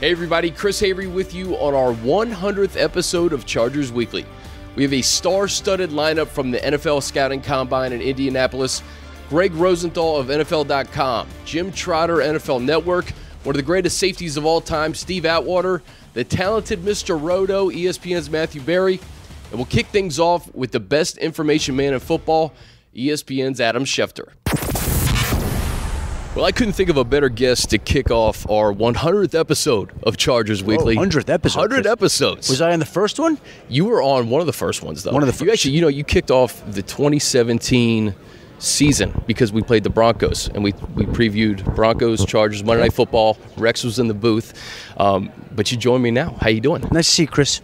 Hey everybody, Chris Avery with you on our 100th episode of Chargers Weekly. We have a star-studded lineup from the NFL Scouting Combine in Indianapolis, Greg Rosenthal of NFL.com, Jim Trotter, NFL Network, one of the greatest safeties of all time, Steve Atwater, the talented Mr. Roto, ESPN's Matthew Berry, and we'll kick things off with the best information man in football, ESPN's Adam Schefter. Well, I couldn't think of a better guest to kick off our 100th episode of Chargers Weekly. 100th episode. 100 episodes. Was I on the first one? You were on one of the first ones, though. One of the first. You actually, you kicked off the 2017 season because we played the Broncos, and we previewed Broncos, Chargers, Monday Night Football. Rex was in the booth. But you join me now. How you doing? Nice to see you, Chris.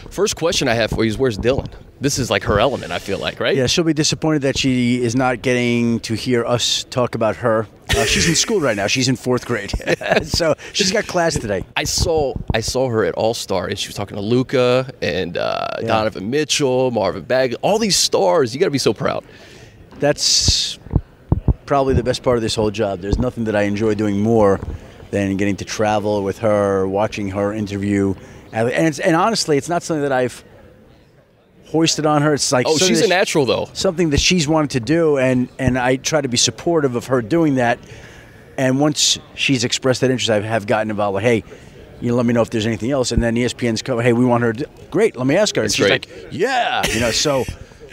First question I have for you is, where's Dylan? This is like her element, I feel like, right? Yeah, she'll be disappointed that she is not getting to hear us talk about her. She's in school right now. She's in 4th grade. So she's got class today. I saw her at All-Star, and she was talking to Luka and Donovan Mitchell, Marvin Bagley, all these stars. You got to be so proud. That's probably the best part of this whole job. There's nothing that I enjoy doing more than getting to travel with her, watching her interview. And honestly, it's not something that I've hoisted on her. It's like she's a natural, though. Something that she's wanted to do, and I try to be supportive of her doing that. And once she's expressed that interest, I have gotten involved. Like, hey, let me know if there's anything else. And then ESPN's come, hey, we want her. Great, let me ask her. And she's like, yeah,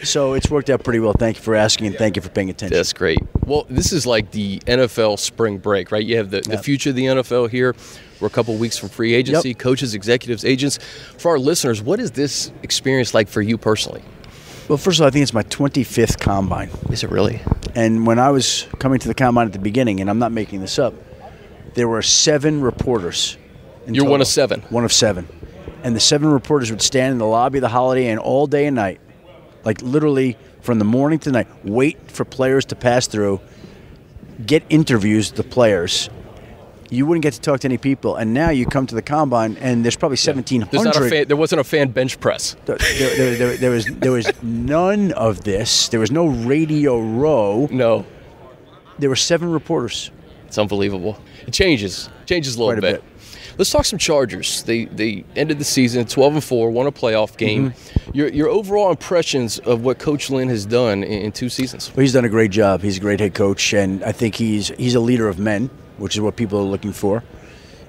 So it's worked out pretty well. Thank you for asking, and thank you for paying attention. That's great. Well, this is like the NFL spring break, right? You have the future of the NFL here. We're a couple weeks from free agency, coaches, executives, agents. For our listeners, what is this experience like for you personally? Well, first of all, I think it's my 25th combine. Is it really? And when I was coming to the combine at the beginning, and I'm not making this up, there were 7 reporters. You're one of 7? One of 7. And the 7 reporters would stand in the lobby of the Holiday Inn all day and night, like literally from the morning to night, wait for players to pass through, get interviews with the players. You wouldn't get to talk to any people, and now you come to the combine, and there's probably 1,700. There wasn't a fan bench press. There was none of this. There was no Radio Row. No. There were 7 reporters. It's unbelievable. It changes a little bit. Let's talk some Chargers. They ended the season 12-4, won a playoff game. Mm-hmm. Your overall impressions of what Coach Lynn has done in 2 seasons? Well, he's done a great job. He's a great head coach, and I think he's a leader of men, which is what people are looking for.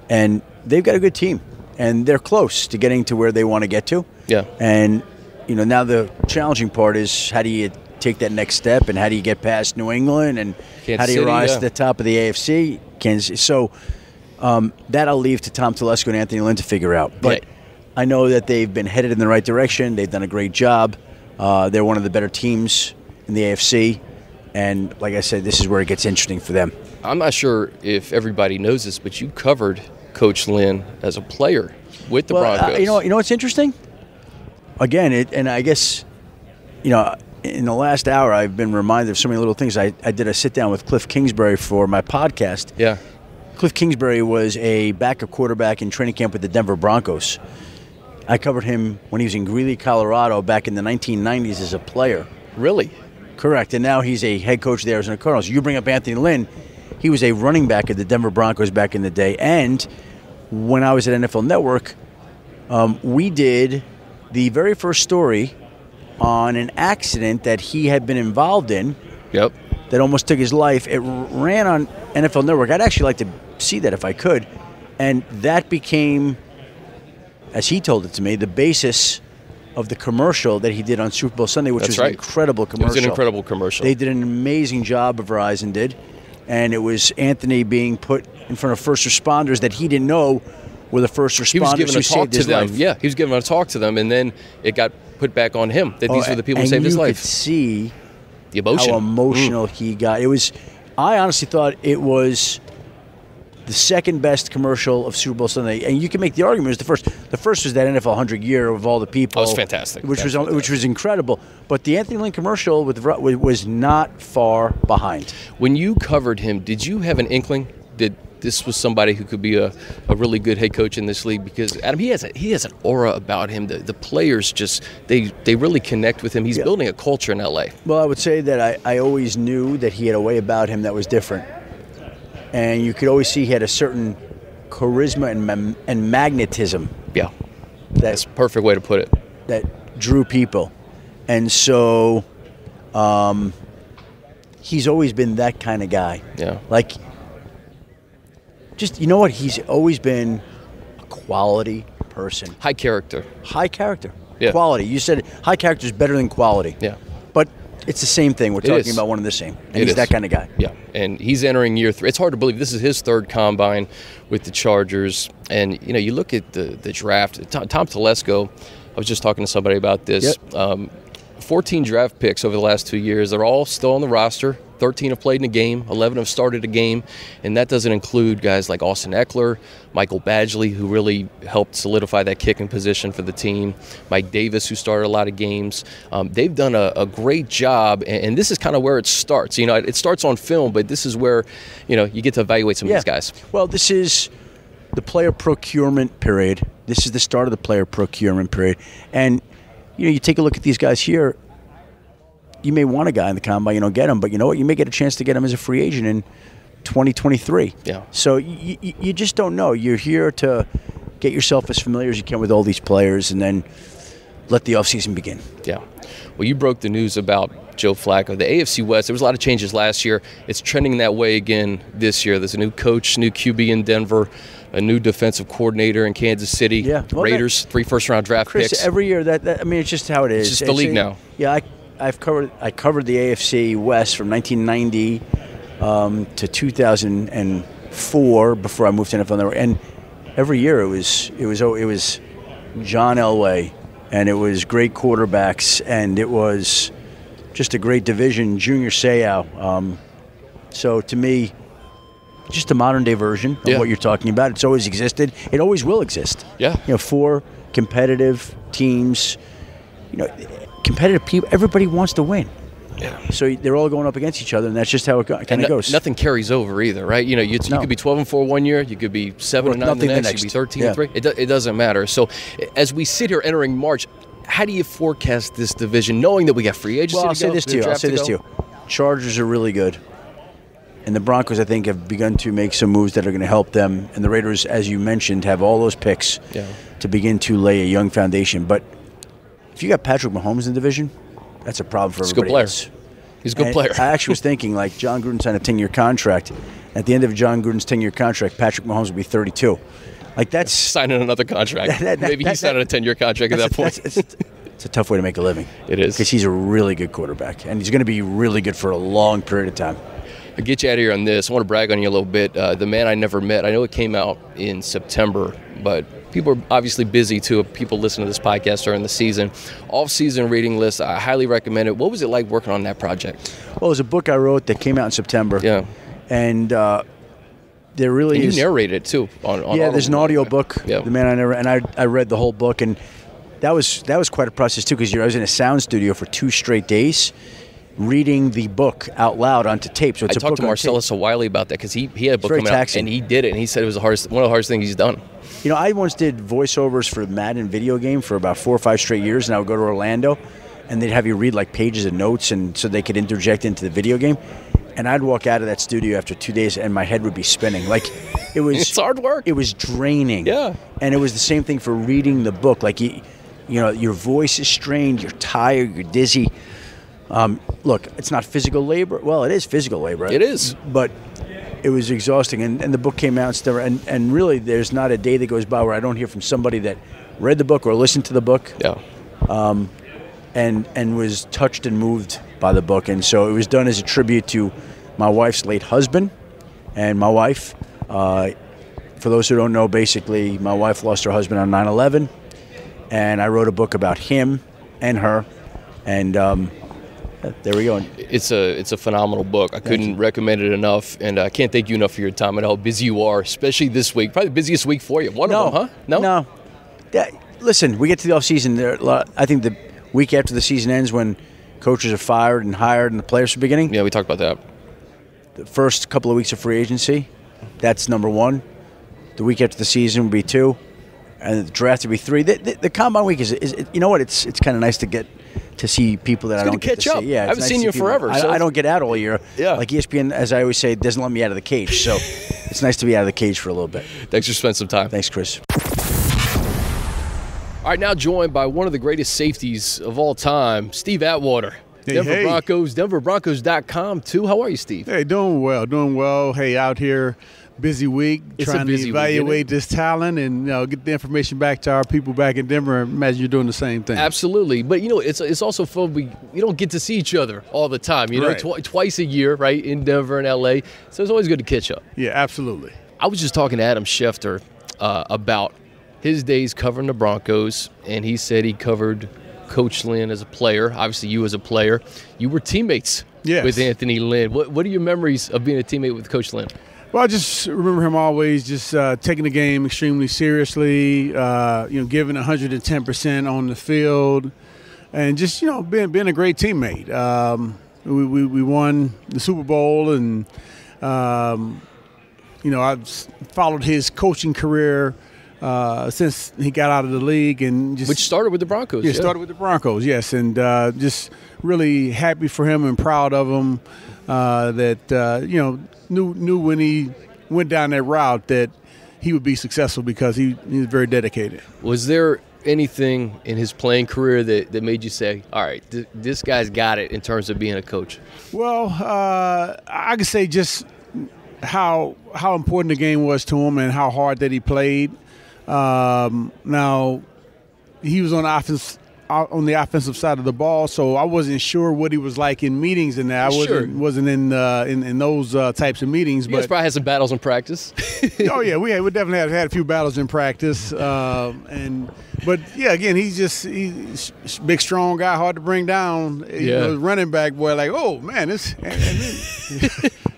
And they've got a good team, and they're close to getting to where they want to get to. Yeah. And, now the challenging part is how do you take that next step, and how do you get past New England, and how do you rise to the top of the AFC? Kansas City. So that I'll leave to Tom Telesco and Anthony Lynn to figure out. But I know that they've been headed in the right direction. They've done a great job. They're one of the better teams in the AFC. And like I said, this is where it gets interesting for them. I'm not sure if everybody knows this, but you covered Coach Lynn as a player with the Broncos. You know what's interesting? Again, and I guess, in the last hour, I've been reminded of so many little things. I did a sit-down with Cliff Kingsbury for my podcast. Yeah. Cliff Kingsbury was a backup quarterback in training camp with the Denver Broncos. I covered him when he was in Greeley, Colorado, back in the 1990s as a player. Really? Correct. And now he's a head coach of the Arizona Cardinals. You bring up Anthony Lynn. He was a running back at the Denver Broncos back in the day. And when I was at NFL Network, we did the very first story on an accident that he had been involved in. Yep. That almost took his life. It ran on NFL Network. I'd actually like to see that if I could. And that became, as he told it to me, the basis of the commercial that he did on Super Bowl Sunday, which was an incredible commercial. It was an incredible commercial. They did an amazing job, Verizon did. And it was Anthony being put in front of first responders that he didn't know were the first responders who saved his life. Yeah, he was giving a talk to them, and then it got put back on him that these were the people who saved his life. And you could see the emotion. How emotional he got. I honestly thought it was the second best commercial of Super Bowl Sunday, and you can make the argument it was the first. The first was that NFL 100 year of all the people. That was fantastic. Which was incredible. But the Anthony Lynn commercial was not far behind. When you covered him, did you have an inkling that this was somebody who could be a really good head coach in this league? Because Adam, he has an aura about him. The players just they really connect with him. He's building a culture in LA. Well, I would say that I always knew that he had a way about him that was different. And you could always see he had a certain charisma and magnetism. Yeah, that's a perfect way to put it. That drew people. And so he's always been that kind of guy. Yeah. Like, just, you know what? He's always been a quality person. High character. High character. Yeah. Quality. You said high character is better than quality. Yeah. But it's the same thing. We're talking about one and the same. And he's that kind of guy. Yeah. And he's entering year 3. It's hard to believe this is his 3rd combine with the Chargers. And, you know, you look at the draft. Tom Telesco, I was just talking to somebody about this. Yep. 14 draft picks over the last 2 years. They're all still on the roster. 13 have played in a game. 11 have started a game. And that doesn't include guys like Austin Eckler, Michael Badgley, who really helped solidify that kicking position for the team, Mike Davis, who started a lot of games. They've done a great job, and this is kind of where it starts. You know, it starts on film, but this is where, you know, you get to evaluate some of these guys. Well, this is the player procurement period. This is the start of the player procurement period. And, you know, you take a look at these guys here. You may want a guy in the combine, you don't get him, but you know what? You may get a chance to get him as a free agent in 2023. Yeah. So you just don't know. You're here to get yourself as familiar as you can with all these players and then let the offseason begin. Yeah. Well, you broke the news about Joe Flacco. The AFC West, there was a lot of changes last year. It's trending that way again this year. There's a new coach, new QB in Denver, a new defensive coordinator in Kansas City. Yeah. Well, Raiders, 3 first-round draft Chris, picks. Every year, I mean, it's just how it is. It's just the league now. Yeah, I covered the AFC West from 1990 to 2004 before I moved to NFL. And every year it was John Elway, and it was great quarterbacks, and it was just a great division. Junior Seau. So to me, just a modern day version of what you're talking about. It's always existed. It always will exist. Yeah. You know, 4 competitive teams. You know, competitive people. Everybody wants to win. Yeah. So they're all going up against each other, and that's just how it kind of goes. Nothing carries over either, right? You know, you could be 12-4 one year, you could be 7-9 the next, you could be 13-3. It doesn't matter. So as we sit here entering March, how do you forecast this division, knowing that we got free agency? Well, I'll say this to you. Chargers are really good, and the Broncos, I think, have begun to make some moves that are going to help them. And the Raiders, as you mentioned, have all those picks to begin to lay a young foundation. But if you got Patrick Mahomes in the division, that's a problem for everybody else. He's a good player. I actually was thinking, like, John Gruden signed a 10-year contract. At the end of John Gruden's 10-year contract, Patrick Mahomes will be 32. Like, that's signing another contract. Maybe he's signing a 10-year contract at that point. It's a tough way to make a living. It is. Because he's a really good quarterback, and he's going to be really good for a long period of time. I'll get you out of here on this. I want to brag on you a little bit. The Man I Never Met, I know it came out in September, but people are obviously busy, too. People listen to this podcast during the season. Off-season reading list, I highly recommend it. What was it like working on that project? Well, it was a book I wrote that came out in September. Yeah. And there really is. You narrate it, too. Yeah, there's an audio book, The Man I Never, and I read the whole book, and that was quite a process, too, because I was in a sound studio for 2 straight days, reading the book out loud onto tape. So it's I talked to Marcellus Wiley about that because he had a book coming out, and he did it, and he said it was one of the hardest things he's done. You know, I once did voiceovers for Madden video game for about 4 or 5 straight years, and I would go to Orlando, and they'd have you read like pages of notes, and so they could interject into the video game. And I'd walk out of that studio after 2 days, and my head would be spinning. Like, it was. It's hard work. It was draining. Yeah. And it was the same thing for reading the book. Like, you know, your voice is strained, you're tired, you're dizzy. Look, it's not physical labor. Well, it is physical labor. It is. But it was exhausting. And the book came out, and really there's not a day that goes by where I don't hear from somebody that read the book or listened to the book. Yeah. And was touched and moved by the book. And so it was done as a tribute to my wife's late husband and my wife. For those who don't know, basically, my wife lost her husband on 9/11. And I wrote a book about him and her. And there we go. It's a phenomenal book. I couldn't recommend it enough, and I can't thank you enough for your time and how busy you are, especially this week. Probably the busiest week for you. One of them, huh? No. Listen, we get to the offseason. I think the week after the season ends, when coaches are fired and hired and the players are beginning. Yeah, we talked about that. The first couple of weeks of free agency, that's number 1. The week after the season would be 2, and the draft would be 3. The combine week is you know what? It's kind of nice to get to see people that I don't get to see. Yeah, I haven't seen you forever. I don't get out all year. Yeah. Like ESPN, as I always say, doesn't let me out of the cage. So it's nice to be out of the cage for a little bit. Thanks for spending some time. Thanks, Chris. All right, now joined by one of the greatest safeties of all time, Steve Atwater. Denver Broncos, DenverBroncos.com too. How are you, Steve? Hey, doing well. Hey, out here, busy week, trying to evaluate this talent and get the information back to our people back in Denver. Imagine you're doing the same thing. Absolutely, but it's also fun. We don't get to see each other all the time. Right. Twice a year, right, in Denver and LA. So it's always good to catch up. Yeah, absolutely. I was just talking to Adam Schefter about his days covering the Broncos, and he said he covered Coach Lynn as a player, obviously you as a player. You were teammates with Anthony Lynn. What are your memories of being a teammate with Coach Lynn? Well, I just remember him always just taking the game extremely seriously, giving 110% on the field, and just, being a great teammate. We won the Super Bowl, and, I've followed his coaching career since he got out of the league, and just which started with the Broncos. Yeah, started with the Broncos. Yes, and just really happy for him and proud of him. Knew when he went down that route that he would be successful because he was very dedicated. Was there anything in his playing career that made you say, "All right, this guy's got it" in terms of being a coach? Well, I could say just how important the game was to him and how hard that he played. Now, he was on the offensive side of the ball, so I wasn't sure what he was like in meetings and that. I wasn't in those types of meetings. You guys probably had some battles in practice. Oh yeah, we definitely had a few battles in practice. But again, he's a big, strong guy, hard to bring down. Running back boy, like, oh man,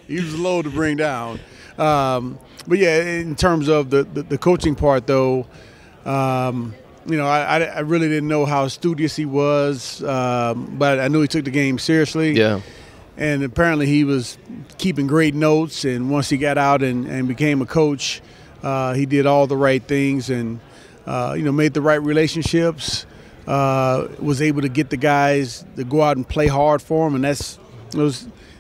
he was low to bring down. But yeah, in terms of the coaching part, though, I really didn't know how studious he was, but I knew he took the game seriously. Yeah. And apparently he was keeping great notes, and once he got out and became a coach, he did all the right things and, made the right relationships, was able to get the guys to go out and play hard for him, and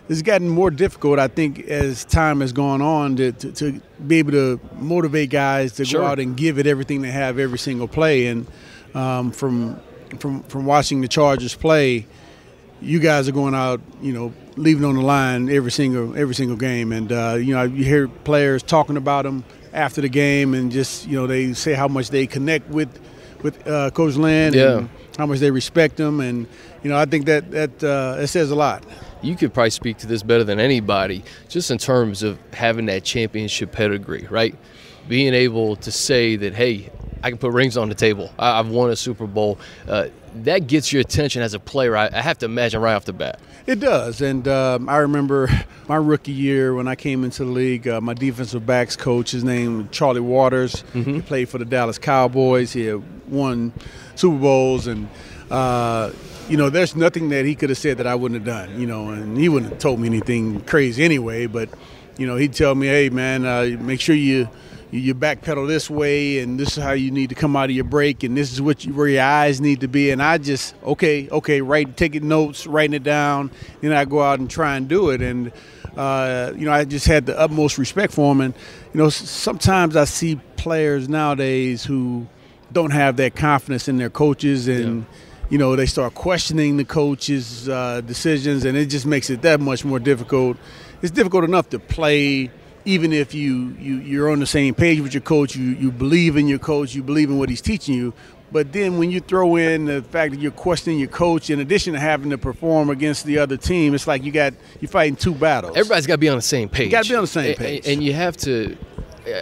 it's gotten more difficult, I think, as time has gone on to be able to motivate guys to go out and give it everything they have every single play. And from watching the Chargers play, you guys are going out, leaving on the line every single game. And you hear players talking about them after the game, and just they say how much they connect with Coach Lynn and how much they respect him. And I think that it says a lot. You could probably speak to this better than anybody, just in terms of having that championship pedigree, right? Being able to say that, hey, I can put rings on the table. I've won a Super Bowl. That gets your attention as a player, I have to imagine, right off the bat. It does. And I remember my rookie year when I came into the league, my defensive backs coach, his name was Charlie Waters. Mm-hmm. He played for the Dallas Cowboys. He had won Super Bowls, and there's nothing that he could have said that I wouldn't have done, and he wouldn't have told me anything crazy anyway, but, he'd tell me, hey, man, make sure you backpedal this way, and this is how you need to come out of your break, and this is where your eyes need to be. And I just, taking notes, writing it down, then I go out and try and do it. And, I just had the utmost respect for him. And, sometimes I see players nowadays who don't have that confidence in their coaches, and they start questioning the coach's decisions, and it just makes it that much more difficult. It's difficult enough to play, even if you're on the same page with your coach, you believe in your coach, you believe in what he's teaching you. But then when you throw in the fact that you're questioning your coach, in addition to having to perform against the other team, it's like you're fighting two battles. Everybody's got to be on the same page. You got to be on the same page. And you have to –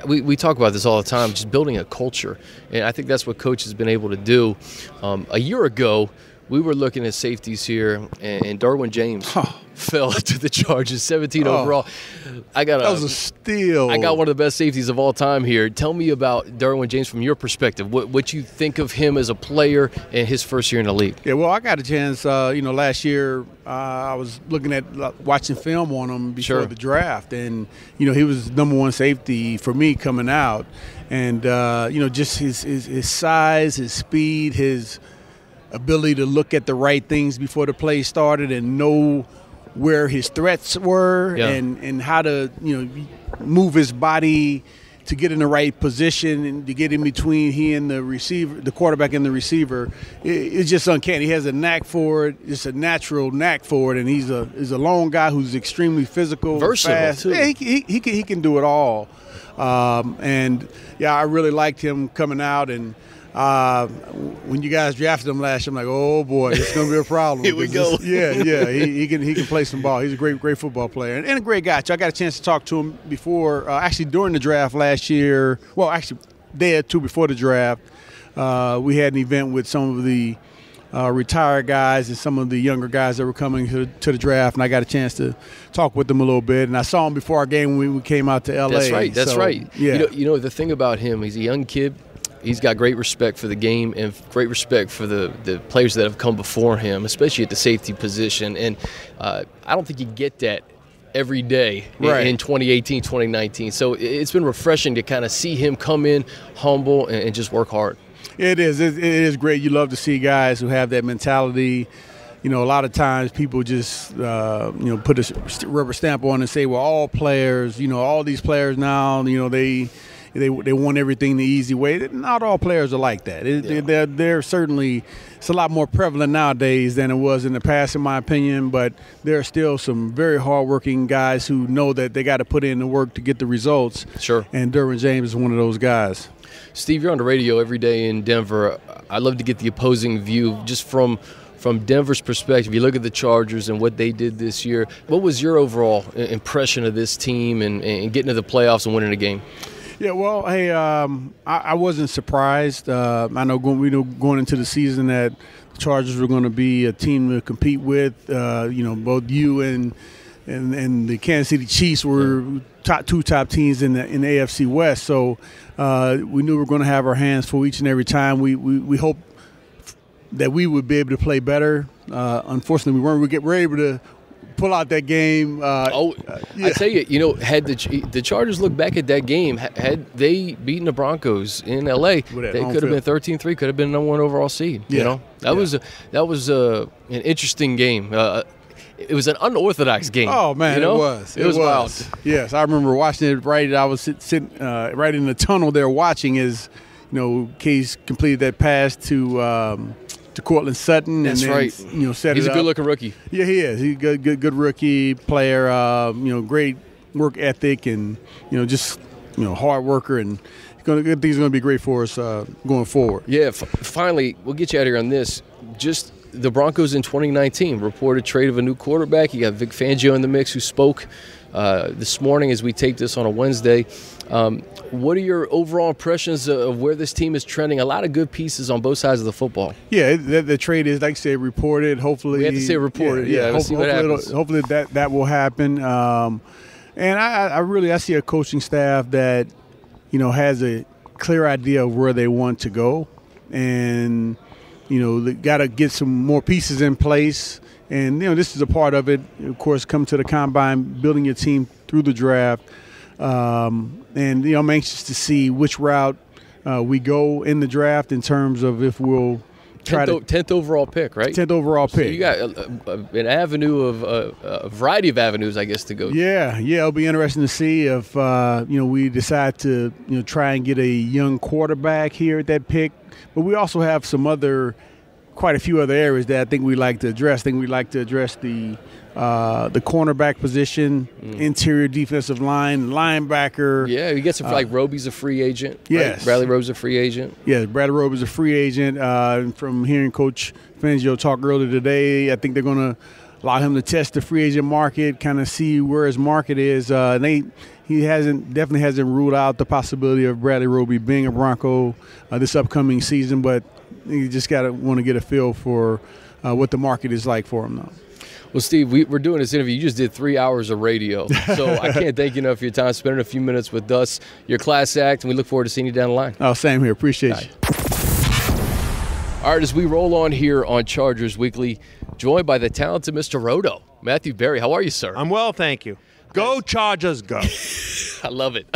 we talk about this all the time, just building a culture. And I think that's what Coach has been able to do. A year ago, we were looking at safeties here, and Derwin James fell to the Chargers, 17 overall. That was a steal. I got one of the best safeties of all time here. Tell me about Derwin James from your perspective. What you think of him as a player in his first year in the league? Yeah, well, I got a chance. Last year I was looking at watching film on him before the draft, and he was number one safety for me coming out, and just his size, his speed, his ability to look at the right things before the play started and know where his threats were and how to, move his body to get in the right position and to get in between he and the receiver, the quarterback and the receiver. It's just uncanny. He has a knack for it. It's a natural knack for it, and he's a long guy who's extremely physical, versatile fast. too. Yeah, he can do it all. And I really liked him coming out. And when you guys drafted him last year, I'm like, oh boy, it's going to be a problem. Here we go. He can play some ball. He's a great football player and a great guy. So I got a chance to talk to him before, actually during the draft last year. Well, actually, day or two before the draft, we had an event with some of the retired guys and some of the younger guys that were coming to the draft, and I got a chance to talk with them a little bit. And I saw him before our game when we came out to L.A. That's right. Yeah. You know the thing about him, he's a young kid. He's got great respect for the game and great respect for the players that have come before him, especially at the safety position. And I don't think you get that every day in 2018, 2019. So it's been refreshing to kind of see him come in humble and just work hard. It is. It is great. You love to see guys who have that mentality. A lot of times people just, put a rubber stamp on and say, well, all players, all these players now, they want everything the easy way. Not all players are like that. They're certainly, it's a lot more prevalent nowadays than it was in the past, in my opinion. But there are still some very hardworking guys who know that they got to put in the work to get the results. Sure. And Derwin James is one of those guys. Steve, you're on the radio every day in Denver. I love to get the opposing view just from Denver's perspective. You look at the Chargers and what they did this year. What was your overall impression of this team and getting to the playoffs and winning the game? Yeah, well, hey, I wasn't surprised. I know going into the season that the Chargers were going to be a team to compete with. Both you and the Kansas City Chiefs were two top teams in the AFC West. So we knew we were going to have our hands full each and every time. We hoped that we would be able to play better. Unfortunately, we weren't. We were able to pull out that game. I tell you, had the Chargers looked back at that game, had they beaten the Broncos in L.A., they could have been 13-3, could have been the number 1 overall seed. Yeah. That was an interesting game. It was an unorthodox game. Oh man, it was. It was wild. Yes, I remember watching it. I was sitting right in the tunnel there watching as Case completed that pass to Courtland Sutton. That's right. Set He's it a good-looking rookie. Yeah, he is. He's a good rookie player. Great work ethic and just hard worker, and I think he's going to be great for us going forward. Yeah. Finally, we'll get you out of here on this. Just the Broncos in 2019 reported trade of a new quarterback. You got Vic Fangio in the mix, who spoke this morning as we take this on a Wednesday. What are your overall impressions of where this team is trending? A lot of good pieces on both sides of the football. Yeah, the trade is, like I said, reported. Hopefully, we have to say reported. Yeah, let's see what happens. Hopefully that will happen. And I see a coaching staff that has a clear idea of where they want to go, and they got to get some more pieces in place. And this is a part of it. Of course, come to the combine, building your team through the draft. And I'm anxious to see which route we go in the draft in terms of if we'll try 10th overall pick, right? 10th overall pick. So you got an avenue of a variety of avenues, I guess, to go. Yeah, it'll be interesting to see if we decide to try and get a young quarterback here at that pick. But we also have quite a few other areas that I think we like to address. I think we'd like to address the cornerback position, interior defensive line, linebacker. Yeah, you get some like Roby's a free agent. Yes. Right? Bradley Roby's a free agent. Yes, Bradley Roby's a free agent. From hearing Coach Fangio talk earlier today, I think they're going to allow him to test the free agent market, kind of see where his market is. He definitely hasn't ruled out the possibility of Bradley Roby being a Bronco this upcoming season, but you just want to get a feel for what the market is like for him now. Well, Steve, we're doing this interview. You just did 3 hours of radio, so I can't thank you enough for your time, spending a few minutes with us. You're a class act, and we look forward to seeing you down the line. Oh, same here. Appreciate you. All right, as we roll on here on Chargers Weekly, joined by the talented Mr. Roto, Matthew Berry. How are you, sir? I'm well, thank you. Go Chargers, go. I love it.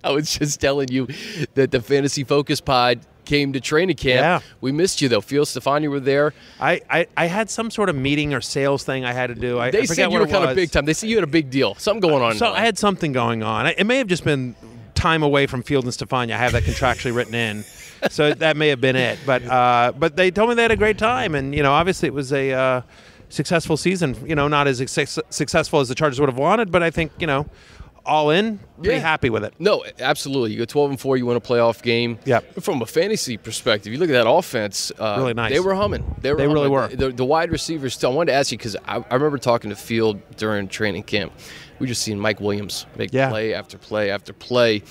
I was just telling you that the Fantasy Focus pod came to training camp. Yeah. We missed you, though. Phil, Stefan, you were there. I had some sort of meeting or sales thing I had to do. They said you were kind of big time. They said you had a big deal. Something going on. So I had something going on. It may have just been time away from Field and Stefania. I have that contractually written in. So that may have been it. But they told me they had a great time. And, obviously it was a successful season. Not as successful as the Chargers would have wanted, but I think, all in, pretty happy with it. No, absolutely. You go 12-4, you win a playoff game. Yep. From a fantasy perspective, you look at that offense. Really nice. They were humming. They really were. The wide receivers. I wanted to ask you because I remember talking to Field during training camp. We just seen Mike Williams make play after play after play,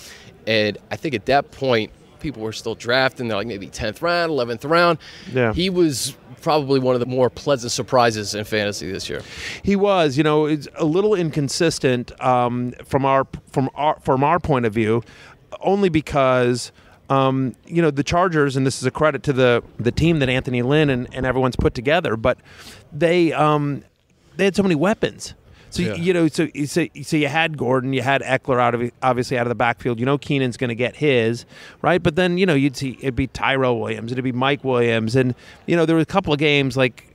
and I think at that point people were still drafting. They're like maybe 10th round, 11th round. Yeah. He was probably one of the more pleasant surprises in fantasy this year. He was, it's a little inconsistent from our point of view, only because the Chargers, and this is a credit to the team that Anthony Lynn and everyone's put together, but they had so many weapons. So so you had Gordon, you had Eckler obviously out of the backfield. Keenan's going to get his, right? But then you'd see it'd be Tyrell Williams, it'd be Mike Williams, and there were a couple of games like.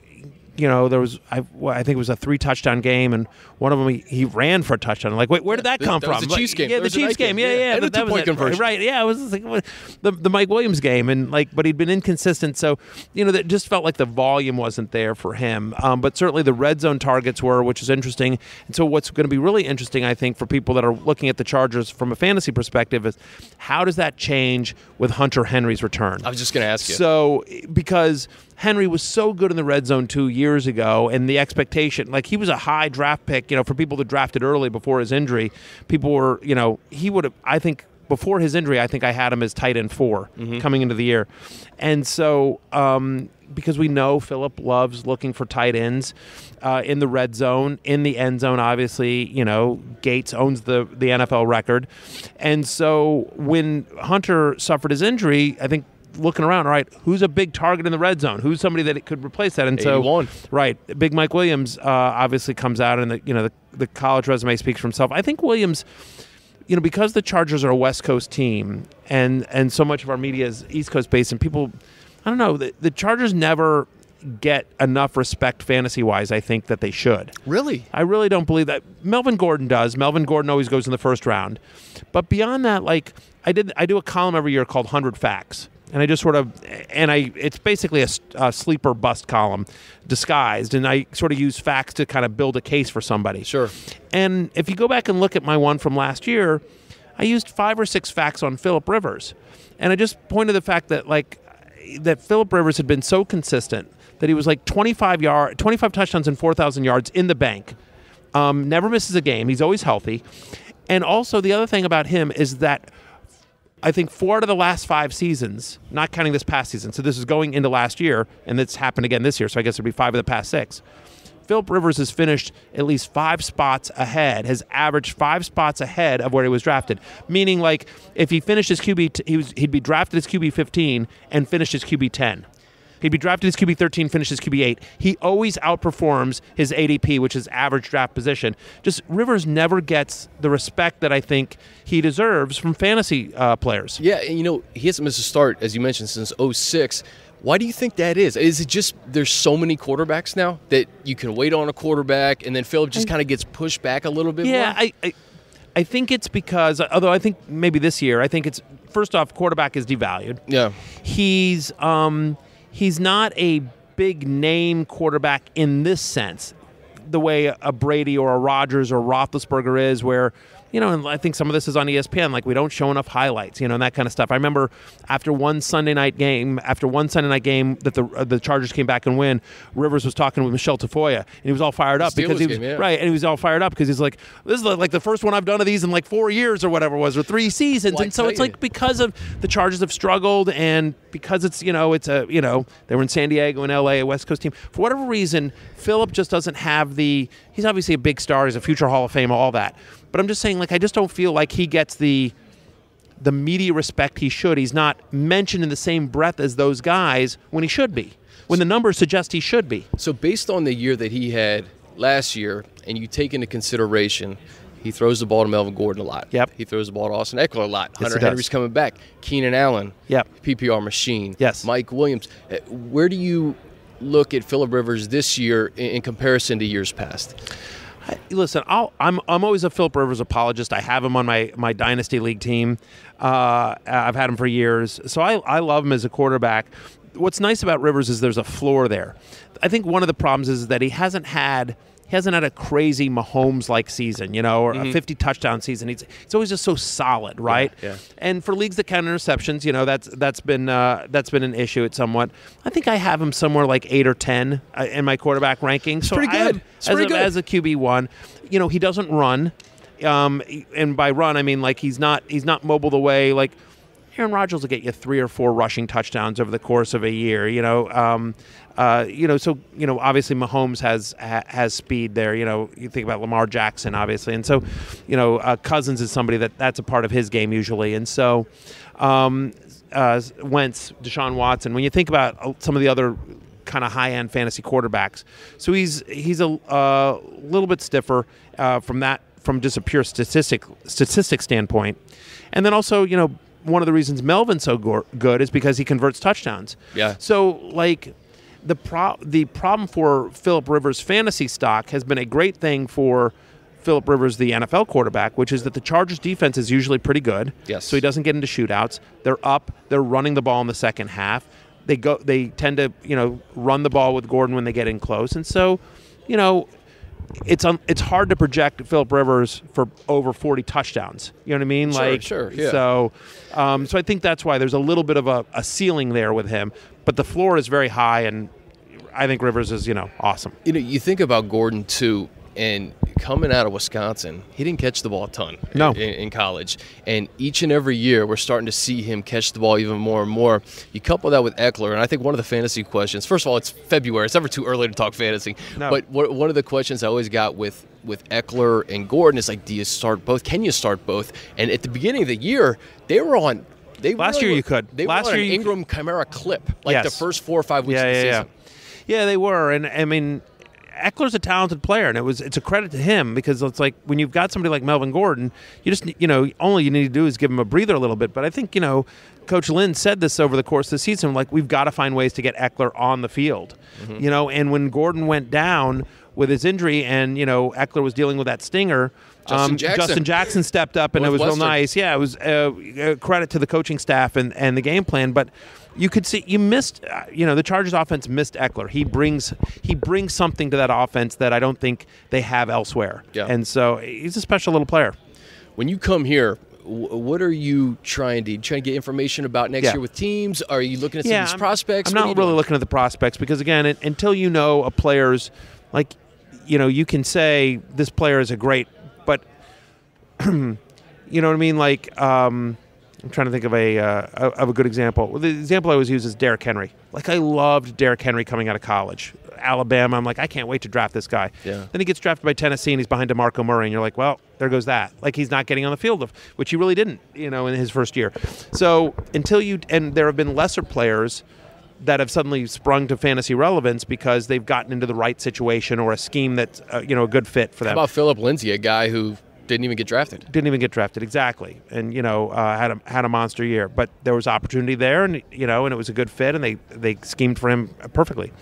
There was I think it was a 3-touchdown game, and one of them he ran for a touchdown. Like, wait, where did that come from? Was the Chiefs game. Yeah, the Chiefs game. Yeah. And a 2-point conversion. Right. Yeah, it was like the Mike Williams game, and but he'd been inconsistent. So that just felt like the volume wasn't there for him. But certainly the red zone targets were, which is interesting. And so what's going to be really interesting, I think, for people that are looking at the Chargers from a fantasy perspective is how does that change with Hunter Henry's return? I was just going to ask you. So because Henry was so good in the red zone 2 years ago, and the expectation, like he was a high draft pick, for people that drafted early before his injury, people were, he would have, I think, before his injury, I think I had him as tight end 4 coming into the year. And so, because we know Philip loves looking for tight ends in the red zone, in the end zone, obviously, Gates owns the NFL record. And so when Hunter suffered his injury, I think, looking around, all right, who's a big target in the red zone? Who's somebody that could replace that? And 81. So, right, big Mike Williams obviously comes out, and the college resume speaks for himself. I think Williams, because the Chargers are a West Coast team, and so much of our media is East Coast based, and people, I don't know, the Chargers never get enough respect fantasy-wise, I think, that they should. Really? I really don't believe that. Melvin Gordon does. Melvin Gordon always goes in the first round. But beyond that, like, I do a column every year called 100 Facts. And I just it's basically a sleeper bust column disguised, and I sort of use facts to kind of build a case for somebody. Sure. And if you go back and look at my one from last year, I used 5 or 6 facts on Phillip Rivers. And I just pointed the fact that, that Phillip Rivers had been so consistent that he was like 25 touchdowns and 4,000 yards in the bank. Never misses a game. He's always healthy. And also the other thing about him is that I think 4 out of the last 5 seasons, not counting this past season, so this is going into last year, and it's happened again this year, so I guess it would be 5 of the past 6. Phillip Rivers has finished at least 5 spots ahead, has averaged 5 spots ahead of where he was drafted. Meaning, like, if he finished his QB, he'd be drafted as QB 15 and finished as QB 10. He'd be drafted as QB 13, finished as QB 8. He always outperforms his ADP, which is average draft position. Just Rivers never gets the respect that I think he deserves from fantasy players. Yeah, and he hasn't missed a start, as you mentioned, since 2006. Why do you think that is? Is it just there's so many quarterbacks now that you can wait on a quarterback, and then Philip just kind of gets pushed back a little bit more? Yeah, I think it's because, although I think maybe this year, I think it's, first off, quarterback is devalued. Yeah. He's not a big name quarterback in this sense, the way a Brady or a Rodgers or Roethlisberger is, where, and I think some of this is on ESPN, like we don't show enough highlights, and that kind of stuff. I remember after one Sunday night game that the Chargers came back and win, Rivers was talking with Michelle Tafoya, and he was all fired up because he was right, and he was all fired up because he's like, this is like the first one I've done of these in like 4 years or whatever it was, or 3 seasons, and so it's like because of the Chargers have struggled, and because it's they were in San Diego and LA, a West Coast team, for whatever reason, Philip just doesn't have he's obviously a big star, he's a future Hall of Fame, all that. But I'm just saying, like, I just don't feel like he gets the media respect he should. He's not mentioned in the same breath as those guys when he should be, when the numbers suggest he should be. So based on the year that he had last year, and you take into consideration, He throws the ball to Melvin Gordon a lot. Yep. He throws the ball to Austin Eckler a lot. Yes, Hunter Henry's coming back. Keenan Allen. Yep. PPR machine. Yes. Mike Williams. Where do you look at Phillip Rivers this year in comparison to years past? Listen, I'm always a Phillip Rivers apologist. I have him on my Dynasty League team. I've had him for years. So I love him as a quarterback. What's nice about Rivers is there's a floor there. I think one of the problems is that he hasn't had a crazy Mahomes-like season, or a 50-touchdown season. He's always just so solid, right? Yeah. And for leagues that count interceptions, that's been an issue at somewhat. I think I have him somewhere like 8 or 10 in my quarterback ranking. So pretty good. As a QB1. He doesn't run, and by run I mean like he's not mobile the way like Aaron Rodgers will get you 3 or 4 rushing touchdowns over the course of a year. So obviously Mahomes has speed there. You think about Lamar Jackson, obviously, and so Cousins is somebody that's a part of his game usually, and so Wentz, Deshaun Watson. When you think about some of the other kind of high-end fantasy quarterbacks, so he's a little bit stiffer from just a pure statistic standpoint, and then also one of the reasons Melvin's so good is because he converts touchdowns. Yeah. So, like, the problem for Phillip Rivers' fantasy stock has been a great thing for Phillip Rivers, the NFL quarterback, which is that the Chargers' defense is usually pretty good. Yes. So he doesn't get into shootouts. They're up. They're running the ball in the second half. They tend to, run the ball with Gordon when they get in close. And so, it's hard to project Phillip Rivers for over 40 touchdowns. You know what I mean? Sure, yeah. So I think that's why there's a little bit of a ceiling there with him, but the floor is very high, and I think Rivers is awesome. You think about Gordon too, and coming out of Wisconsin, he didn't catch the ball a ton in college. And each and every year, we're starting to see him catch the ball even more and more. You couple that with Eckler, and I think one of the fantasy questions, first of all, it's February. It's never too early to talk fantasy. No. But one of the questions I always got with Eckler and Gordon is like, do you start both? Can you start both? And at the beginning of the year, they were on – Last year you could. They were on an Ingram Chimera clip, the first 4 or 5 weeks of the season. Yeah, they were. And, I mean – Eckler's a talented player, and it's a credit to him because it's like when you've got somebody like Melvin Gordon, you just all you need to do is give him a breather a little bit. But I think Coach Lynn said this over the course of the season, like we've got to find ways to get Eckler on the field, And when Gordon went down with his injury, and Eckler was dealing with that stinger. Justin Jackson stepped up, and it was real nice. Yeah, it was a credit to the coaching staff and the game plan, but. You could see you missed, the Chargers offense missed Eckler. He brings something to that offense that I don't think they have elsewhere. Yeah. And so he's a special little player. When you come here, what are you trying to get information about next year with teams? Are you looking at some of these prospects? I'm not really looking at the prospects because, again, until you know a player's, like, you can say this player is a great, but you know what I mean? Like, I'm trying to think of a good example. The example I always use is Derrick Henry. Like, I loved Derrick Henry coming out of college. Alabama, I'm like, I can't wait to draft this guy. Yeah. Then he gets drafted by Tennessee, and he's behind DeMarco Murray, and you're like, well, there goes that. Like, he's not getting on the field, which he really didn't, in his first year. So and there have been lesser players that have suddenly sprung to fantasy relevance because they've gotten into the right situation or a scheme that's, a good fit for them. How about Phillip Lindsay, a guy who didn't even get drafted? Exactly. And, had a monster year. But there was opportunity there, and, and it was a good fit, and they schemed for him perfectly.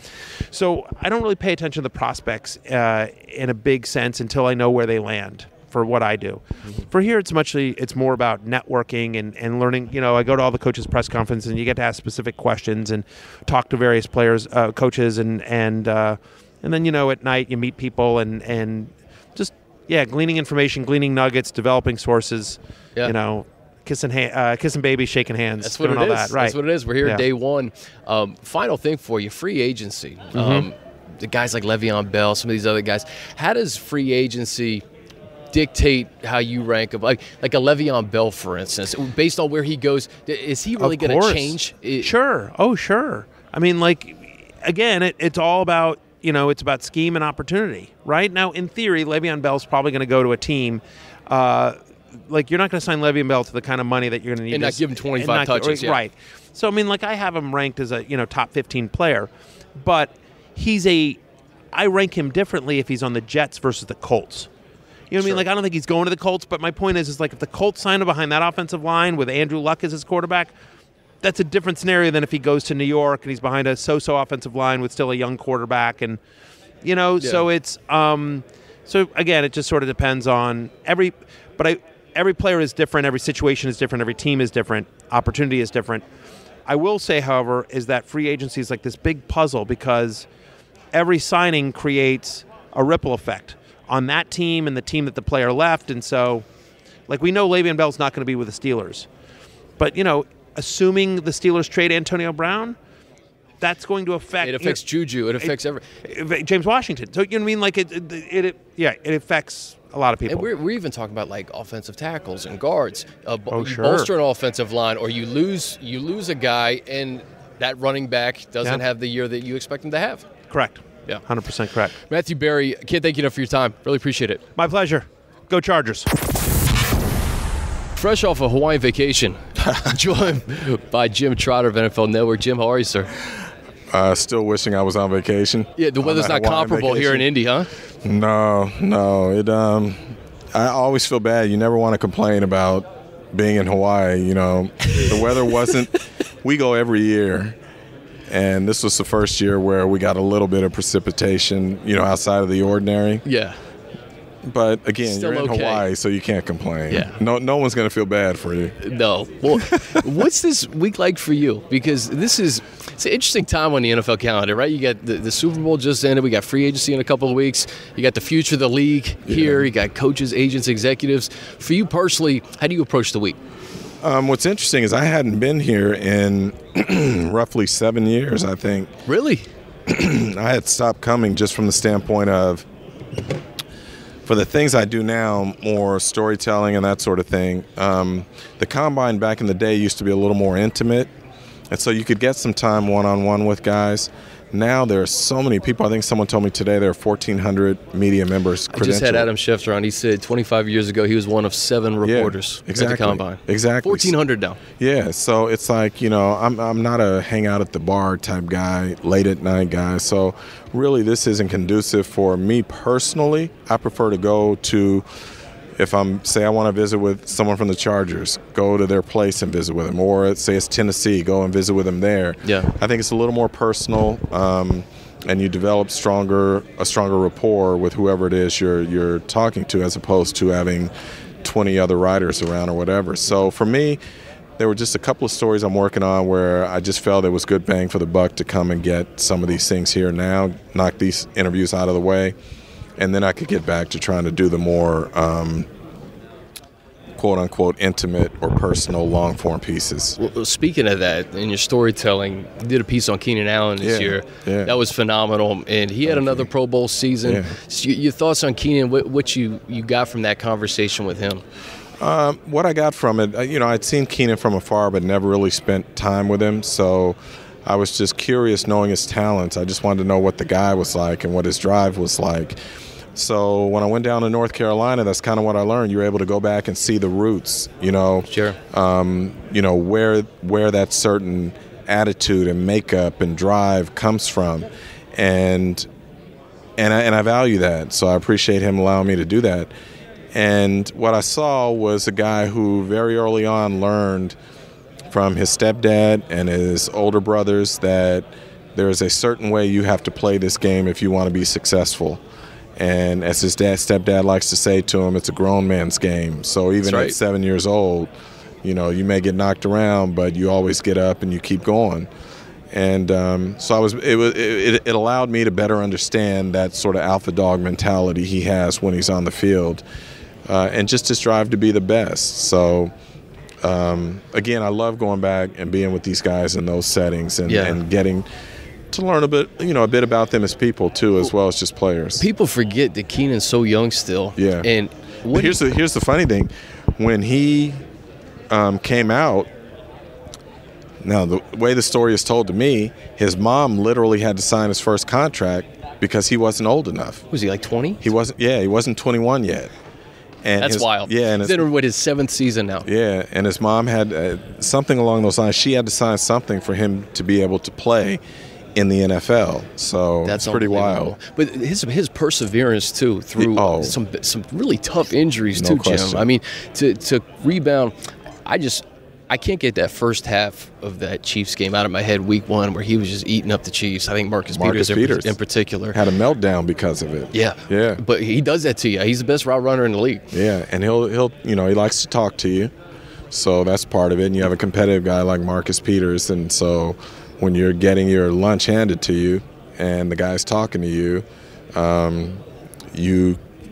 So I don't really pay attention to the prospects in a big sense until I know where they land for what I do. Mm-hmm. For here, it's more about networking and learning. I go to all the coaches' press conferences, and you get to ask specific questions and talk to various players, coaches, and then, at night you meet people and just, gleaning information, gleaning nuggets, developing sources, kissing babies, shaking hands. That's what doing it all is. That. Right. That's what it is. We're here day one. Final thing for you, free agency. The guys like Le'Veon Bell, some of these other guys. How does free agency dictate how you rank them? Like a Le'Veon Bell, for instance, based on where he goes, is he really going to change? Sure. Oh, sure. I mean, again, it's all about, it's about scheme and opportunity, right? Now, in theory, Le'Veon Bell's probably going to go to a team. You're not going to sign Le'Veon Bell to the kind of money that you're going to need. And not give him 25 touches. Right. So, I mean, I have him ranked as a, top 15 player. But I rank him differently if he's on the Jets versus the Colts. You know what I mean? Like, I don't think he's going to the Colts, but my point is like if the Colts sign him behind that offensive line with Andrew Luck as his quarterback, that's a different scenario than if he goes to New York and he's behind a so-so offensive line with still a young quarterback. And, so it's so again, it just sort of depends on every player is different, every situation is different, every team is different, opportunity is different. I will say, however, is that free agency is like this big puzzle because every signing creates a ripple effect on that team and the team that the player left. And so, like, we know Le'Veon Bell's not going to be with the Steelers. But, assuming the Steelers trade Antonio Brown, that's going to affect... It affects Juju. It affects James Washington. So, you know what I mean? Like, it affects a lot of people. And we're even talking about, like, offensive tackles and guards. Sure. Bolster an offensive line, or you lose a guy, and that running back doesn't have the year that you expect him to have. Correct. Yeah, 100% correct. Matthew Berry, can't thank you enough for your time. Really appreciate it. My pleasure. Go Chargers. Fresh off a Hawaiian vacation, joined by Jim Trotter of NFL Network. Jim, how are you, sir? Still wishing I was on vacation. Yeah, the weather's not comparable here in Indy, huh? No. I always feel bad. You never want to complain about being in Hawaii. The weather wasn't. We go every year. And this was the first year where we got a little bit of precipitation, outside of the ordinary. Yeah. But again, Still you're in Hawaii, so you can't complain. Yeah. No one's going to feel bad for you. No. Well, what's this week like for you? Because it's an interesting time on the NFL calendar, right? You got the Super Bowl just ended. We got free agency in a couple of weeks. You got the future of the league here. You got coaches, agents, executives. For you personally, how do you approach the week? What's interesting is I hadn't been here in roughly 7 years, I think. Really? I had stopped coming just from the standpoint of, for the things I do now, more storytelling and that sort of thing. The Combine back in the day used to be a little more intimate, and so you could get some time one-on-one with guys. Now there are so many people. I think someone told me today there are 1,400 media members credentialed. I just had Adam Schefter on. He said 25 years ago he was one of 7 reporters at the Combine. Exactly. 1,400 now. Yeah, so it's like, I'm not a hang out at the bar type guy, late at night guy. So really this isn't conducive for me personally. I prefer to go to, if I want to visit with someone from the Chargers, go to their place and visit with them. Or say it's Tennessee, go and visit with them there. Yeah. I think it's a little more personal, and you develop a stronger rapport with whoever it is you're talking to, as opposed to having 20 other writers around or whatever. So for me, there were just a couple of stories I'm working on where I just felt it was good bang for the buck to come and get some of these things here now, knock these interviews out of the way. And then I could get back to trying to do the more quote-unquote intimate or personal long-form pieces. Well, speaking of that, in your storytelling, you did a piece on Keenan Allen this year. Yeah. That was phenomenal, and he had another Pro Bowl season. Yeah. So your thoughts on Keenan, what you got from that conversation with him? What I got from it, I'd seen Keenan from afar but never really spent time with him, so I was just curious knowing his talents. I just wanted to know what the guy was like and what his drive was like. So when I went down to North Carolina, that's kind of what I learned. You're able to go back and see the roots, Sure. Where that certain attitude and makeup and drive comes from. And I value that. So I appreciate him allowing me to do that. And what I saw was a guy who very early on learned from his stepdad and his older brothers that there's a certain way you have to play this game if you want to be successful. And as his stepdad likes to say to him, it's a grown man's game. So even at 7 years old, you may get knocked around, but you always get up and you keep going. And so it allowed me to better understand that sort of alpha dog mentality he has when he's on the field, and just his drive to be the best. So again, I love going back and being with these guys in those settings and getting to learn a bit about them as people too, as well as just players. People forget that Keenan's so young still. Yeah. And here's the funny thing: when he came out, now the way the story is told to me, his mom literally had to sign his first contract because he wasn't old enough. Was he like 20? He wasn't. Yeah, he wasn't 21 yet. And that's wild. Yeah, and he's in his 7th season now. Yeah, and his mom had something along those lines. She had to sign something for him to be able to play in the NFL. So that's pretty wild. But his perseverance too through some really tough injuries too, Jim. I mean, to rebound, I can't get that first half of that Chiefs game out of my head week 1 where he was just eating up the Chiefs. I think Marcus Peters in particular had a meltdown because of it. Yeah. But he does that to you. He's the best route runner in the league. Yeah, and he'll he likes to talk to you. So that's part of it. And you have a competitive guy like Marcus Peters, and so when you're getting your lunch handed to you and the guy's talking to you,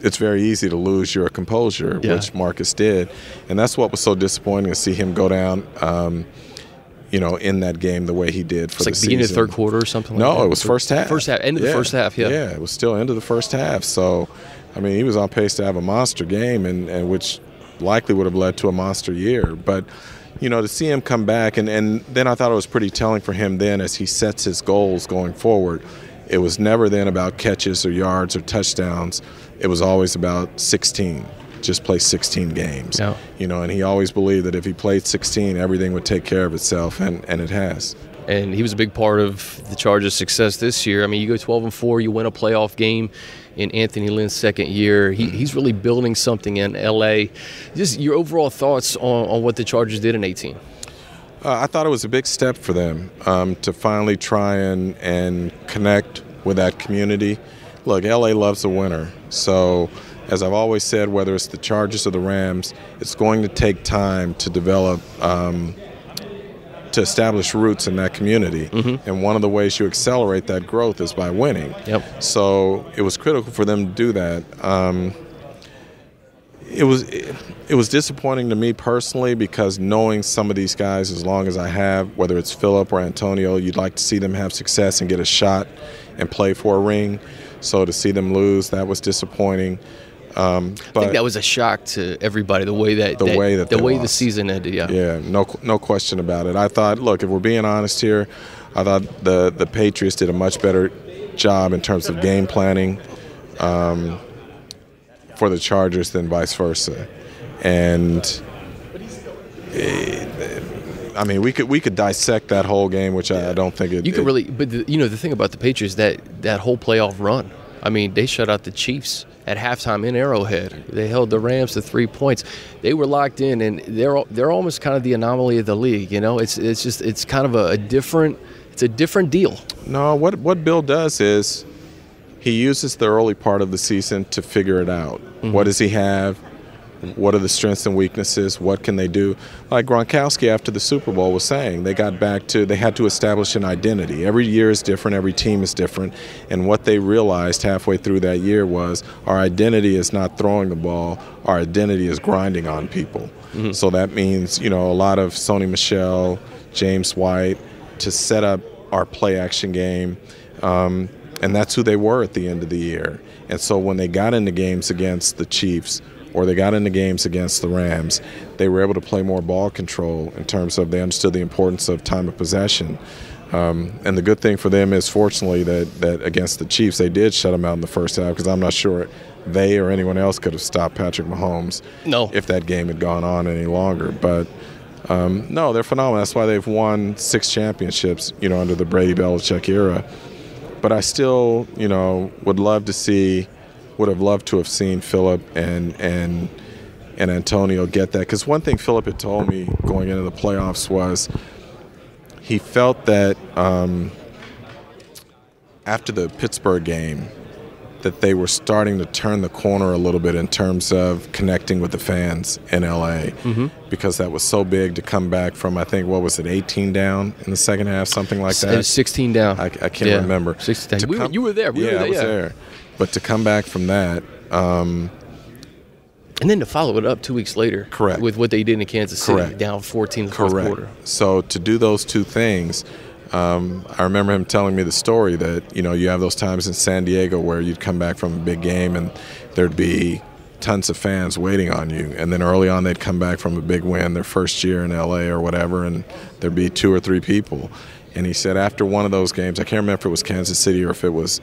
it's very easy to lose your composure, which Marcus did. And that's what was so disappointing to see him go down, in that game the way he did for the season. It's like beginning of the third quarter or something like that? No, it was first half. End of the first half, yeah. Yeah, it was still end of the first half. So, I mean, he was on pace to have a monster game, and which likely would have led to a monster year. But, to see him come back, and then I thought it was pretty telling for him then as he sets his goals going forward. It was never then about catches or yards or touchdowns. It was always about 16. Just play 16 games. Yeah. And he always believed that if he played 16, everything would take care of itself, and it has. And he was a big part of the Chargers' success this year. I mean, you go 12-4, you win a playoff game in Anthony Lynn's second year. He's really building something in L.A. Just your overall thoughts on what the Chargers did in 18. I thought it was a big step for them to finally try and connect with that community. Look, L.A. loves a winner. So, as I've always said, whether it's the Chargers or the Rams, it's going to take time to develop, to establish roots in that community. Mm-hmm. And one of the ways you accelerate that growth is by winning. Yep. So it was critical for them to do that. It was disappointing to me personally because knowing some of these guys as long as I have, whether it's Philip or Antonio, you'd like to see them have success and get a shot and play for a ring. So to see them lose, that was disappointing. I think that was a shock to everybody, the way the season ended. Yeah, no question about it. I thought, look, if we're being honest here, I thought the Patriots did a much better job in terms of game planning for the Chargers than vice versa. And I mean, we could dissect that whole game, which I don't think it. You could really, but the thing about the Patriots that whole playoff run. I mean, they shut out the Chiefs at halftime in Arrowhead. They held the Rams to 3 points. They were locked in, and they're almost kind of the anomaly of the league. It's kind of a different deal. No, what Bill does is he uses the early part of the season to figure it out. Mm-hmm. What does he have? What are the strengths and weaknesses? What can they do? Like Gronkowski after the Super Bowl was saying, they had to establish an identity. Every year is different. Every team is different. And what they realized halfway through that year was our identity is not throwing the ball. Our identity is grinding on people. Mm-hmm. So that means, a lot of Sony Michel, James White to set up our play action game. And that's who they were at the end of the year. And so when they got into games against the Chiefs, or they got into games against the Rams, they were able to play more ball control in terms of they understood the importance of time of possession. And the good thing for them is, fortunately, that against the Chiefs, they did shut them out in the first half because I'm not sure they or anyone else could have stopped Patrick Mahomes if that game had gone on any longer. But, no, they're phenomenal. That's why they've won 6 championships, under the Brady-Belichick era. But I still, would have loved to have seen Philip and Antonio get that. Because one thing Philip had told me going into the playoffs was he felt that after the Pittsburgh game that they were starting to turn the corner a little bit in terms of connecting with the fans in L.A. Mm-hmm. because that was so big to come back from, I think, 18 down in the second half, something like that? It was 16 down. I can't remember. 16 down. You were there. I was there. But to come back from that. And then to follow it up 2 weeks later. Correct. With what they did in Kansas City, correct. Down 14 in the fourth quarter. So to do those two things, I remember him telling me the story that, you have those times in San Diego where you'd come back from a big game and there'd be tons of fans waiting on you. And then early on they'd come back from a big win, their first year in L.A. or whatever, and there'd be 2 or 3 people. And he said after one of those games, I can't remember if it was Kansas City or if it was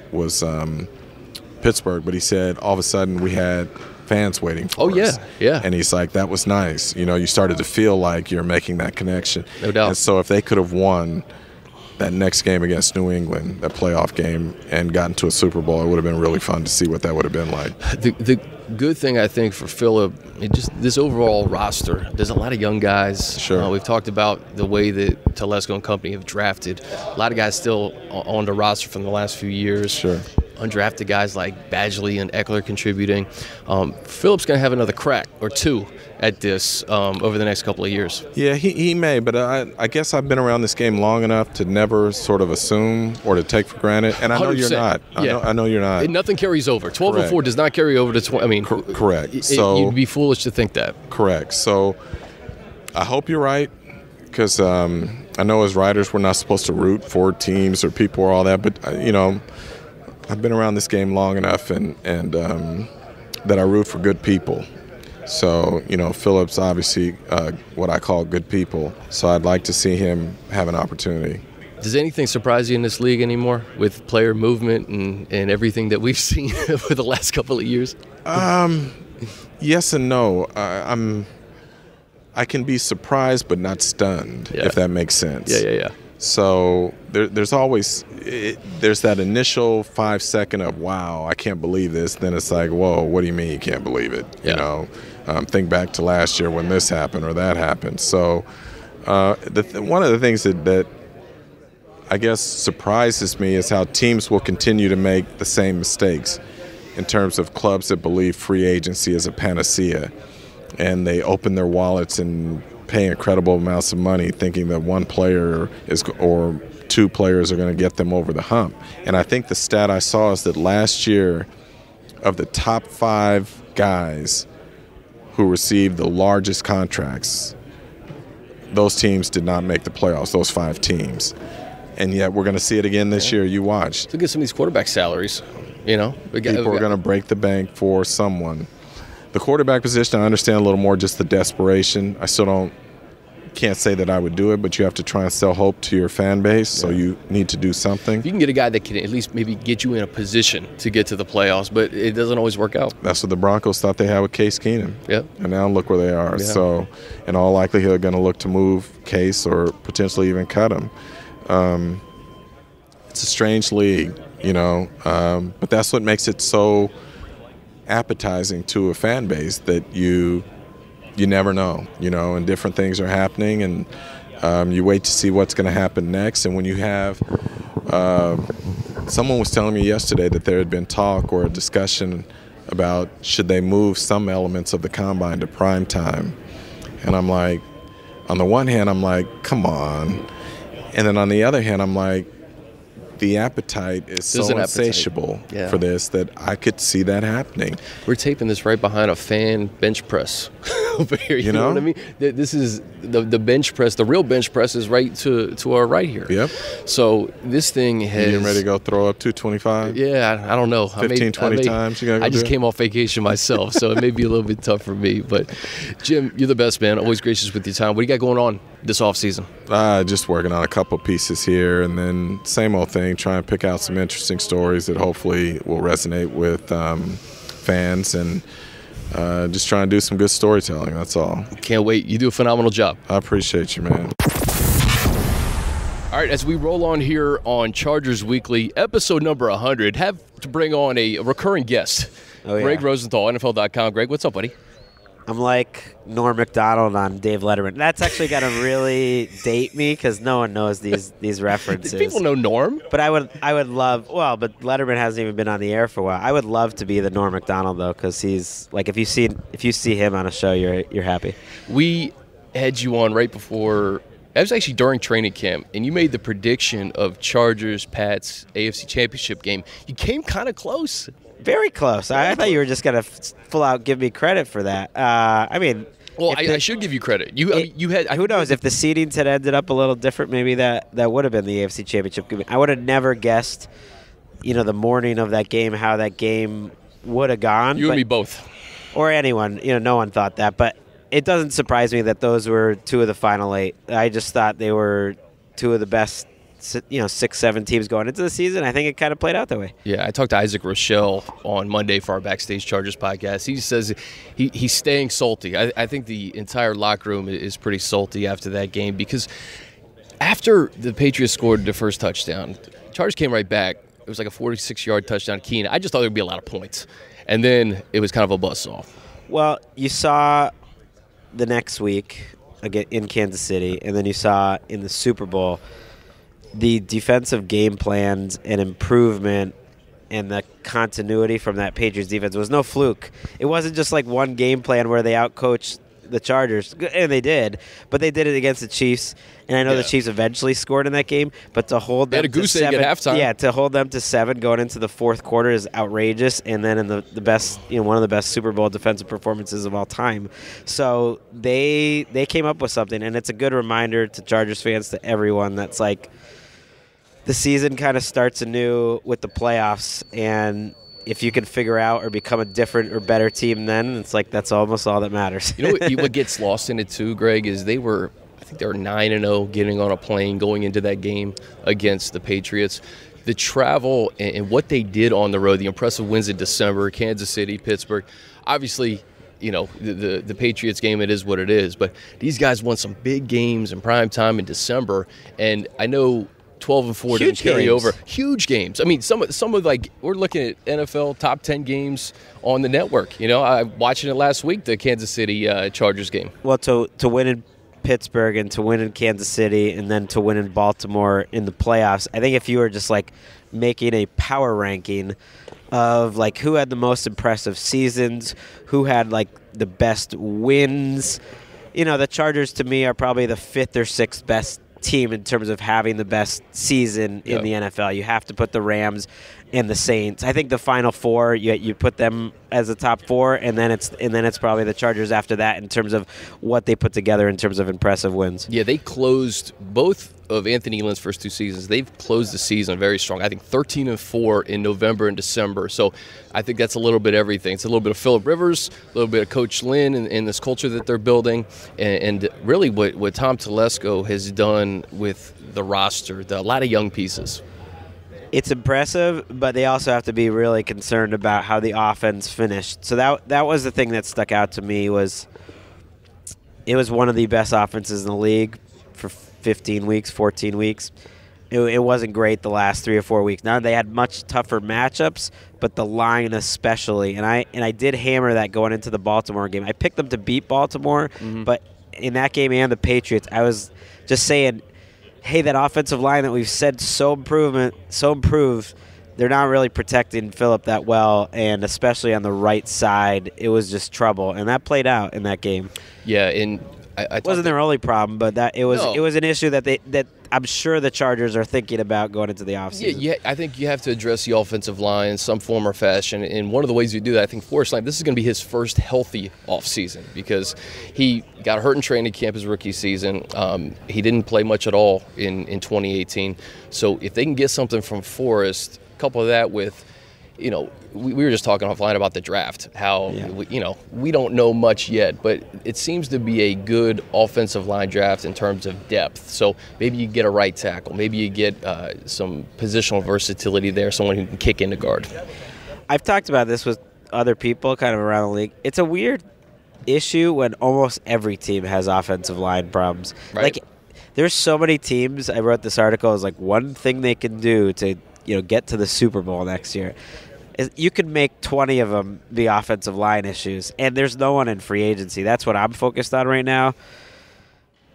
Pittsburgh, but he said all of a sudden we had fans waiting for us. Yeah. And he's like, that was nice. You started to feel like you're making that connection. No doubt. And so if they could have won that next game against New England, that playoff game, and got into a Super Bowl, it would have been really fun to see what that would have been like. The good thing, I think, for Philip, this overall roster, there's a lot of young guys. Sure. We've talked about the way that Telesco and company have drafted. A lot of guys still on the roster from the last few years. Sure. Undrafted guys like Badgley and Eckler contributing. Philip's going to have another crack or two at this over the next couple of years. Yeah, he may, but I guess I've been around this game long enough to never sort of assume or to take for granted. And I know 100%. You're not. I know you're not. Nothing carries over. 12-4 does not carry over to 20. I mean, correct. So you'd be foolish to think that. Correct. So I hope you're right, because I know as writers we're not supposed to root for teams or people or all that, but I've been around this game long enough, and that I root for good people. So, Philip's obviously what I call good people. So I'd like to see him have an opportunity. Does anything surprise you in this league anymore with player movement and everything that we've seen over the last couple of years? Yes and no. I can be surprised but not stunned, if that makes sense. Yeah. So there's always there's that initial 5 second of, wow, I can't believe this. Then it's like, whoa, what do you mean you can't believe it? Yeah. Think back to last year when this happened or that happened. So one of the things that I guess surprises me is how teams will continue to make the same mistakes in terms of clubs that believe free agency is a panacea, and they open their wallets and pay incredible amounts of money thinking that one player or two players are going to get them over the hump. And I think the stat I saw is that last year, of the top 5 guys who received the largest contracts, those teams did not make the playoffs, those 5 teams. And yet we're going to see it again this year. You watch. Look at some of these quarterback salaries. People are going to break the bank for someone. The quarterback position, I understand a little more just the desperation. I still can't say that I would do it, but you have to try and sell hope to your fan base, so you need to do something. If you can get a guy that can at least maybe get you in a position to get to the playoffs, but it doesn't always work out. That's what the Broncos thought they had with Case Keenum. Yep. And now look where they are. Yeah. So in all likelihood, they're going to look to move Case or potentially even cut him. It's a strange league, but that's what makes it so appetizing to a fan base, that you never know, and different things are happening, and you wait to see what's going to happen next. And when you have someone was telling me yesterday that there had been talk or a discussion about should they move some elements of the combine to prime time, and I'm like, on the one hand I'm like, come on, and then on the other hand I'm like, the appetite is so insatiable for this that I could see that happening. We're taping this right behind a fan bench press over here. You know what I mean? This is the bench press. The real bench press is right to our right here. Yep. So this thing has... You getting ready to go throw up 225? Yeah, I don't know. 20 times? I just came off vacation myself, so it may be a little bit tough for me. But, Jim, you're the best, man. Always gracious with your time. What do you got going on this offseason? Just working on a couple pieces here, and then same old thing, trying to pick out some interesting stories that hopefully will resonate with fans, and just trying to do some good storytelling. That's all. Can't wait. You do a phenomenal job. I appreciate you, man. All right, as we roll on here on Chargers Weekly, episode number 100, have to bring on a recurring guest. Greg Rosenthal, NFL.com. Greg, what's up, buddy? I'm like Norm Macdonald on Dave Letterman. That's actually going to really date me because no one knows these references. People know Norm. But I would love, but Letterman hasn't even been on the air for a while. I would love to be the Norm Macdonald, though, because he's like, if you see him on a show, you're happy. We had you on right before, that was actually during training camp, and you made the prediction of Chargers-Pats AFC Championship game. You came kind of close. Very close. I thought you were just going to full out give me credit for that. I should give you credit. You had. Who knows if the seedings had ended up a little different? Maybe that would have been the AFC Championship game. I would have never guessed, the morning of that game, how that game would have gone. You and me both, or anyone. No one thought that. But it doesn't surprise me that those were two of the final 8. I just thought they were two of the best 6-7 teams going into the season. I think it kind of played out that way. Yeah, I talked to Isaac Rochelle on Monday for our Backstage Chargers podcast. He says he's staying salty. I think the entire locker room is pretty salty after that game because After the Patriots scored the first touchdown, Chargers came right back. It was like a 46-yard touchdown. Keenan. I just thought there would be a lot of points. And then it was kind of a buzzsaw. Well, you saw the next week again in Kansas City, and then you saw in the Super Bowl the defensive game plans and improvement and the continuity from that Patriots defense. It was no fluke. It wasn't just like one game plan where they outcoached the Chargers, and they did, but they did it against the Chiefs. And I know the Chiefs eventually scored in that game, but to hold them to 7, at halftime. To hold them to 7 going into the fourth quarter is outrageous. And then in the best, one of the best Super Bowl defensive performances of all time. So they came up with something, and it's a good reminder to Chargers fans, to everyone, that's like the season kind of starts anew with the playoffs, and if you can figure out or become a different or better team, then it's like that's almost all that matters. You know what gets lost in it too, Greg, is they were 9-0 getting on a plane going into that game against the Patriots. The travel and what they did on the road, the impressive wins in December, Kansas City, Pittsburgh. Obviously, the Patriots game, it is what it is. But these guys won some big games in prime time in December, and I know 12-4 didn't carry over. Huge games. I mean, some of like, we're looking at NFL top 10 games on the network. I'm watching it last week, the Kansas City Chargers game. Well, to win in Pittsburgh and to win in Kansas City and then to win in Baltimore in the playoffs, I think if you were just like making a power ranking of like who had the most impressive seasons, who had like the best wins, the Chargers to me are probably the 5th or 6th best team in terms of having the best season in the NFL. You have to put the Rams and the Saints. I think the final 4, you put them as the top 4, and then it's probably the Chargers after that in terms of what they put together in terms of impressive wins. Yeah, they closed both of Anthony Lynn's first 2 seasons. They've closed the season very strong. I think 13-4 in November and December. So I think that's a little bit everything. It's a little bit of Phillip Rivers, a little bit of Coach Lynn and this culture that they're building, and really what Tom Telesco has done with the roster, a lot of young pieces. It's impressive, but they also have to be really concerned about how the offense finished. So that was the thing that stuck out to me. Was it was one of the best offenses in the league for 14 weeks. It wasn't great the last 3 or 4 weeks. Now they had much tougher matchups, but the line especially. And I did hammer that going into the Baltimore game. I picked them to beat Baltimore, but in that game and the Patriots, I was just saying, hey, that offensive line that we've said so improved, they're not really protecting Phillip that well, and especially on the right side, it was just trouble, and that played out in that game. Yeah, and it wasn't their only problem, but it was an issue that I'm sure the Chargers are thinking about going into the offseason. Yeah, I think you have to address the offensive line in some form or fashion, and one of the ways you do that, I think Forrest Lamp, this is going to be his first healthy offseason because he got hurt in training camp his rookie season. He didn't play much at all in 2018. So if they can get something from Forrest, couple that with, we were just talking offline about the draft, how, we don't know much yet, but it seems to be a good offensive line draft in terms of depth. So maybe you get a right tackle. Maybe you get some positional versatility there, someone who can kick into guard. I've talked about this with other people kind of around the league. It's a weird issue when almost every team has offensive line problems. Right. Like, there's so many teams. I wrote this article. It's like one thing they can do to get to the Super Bowl next year. You can make 20 of them be offensive line issues, and there's no one in free agency. That's what I'm focused on right now.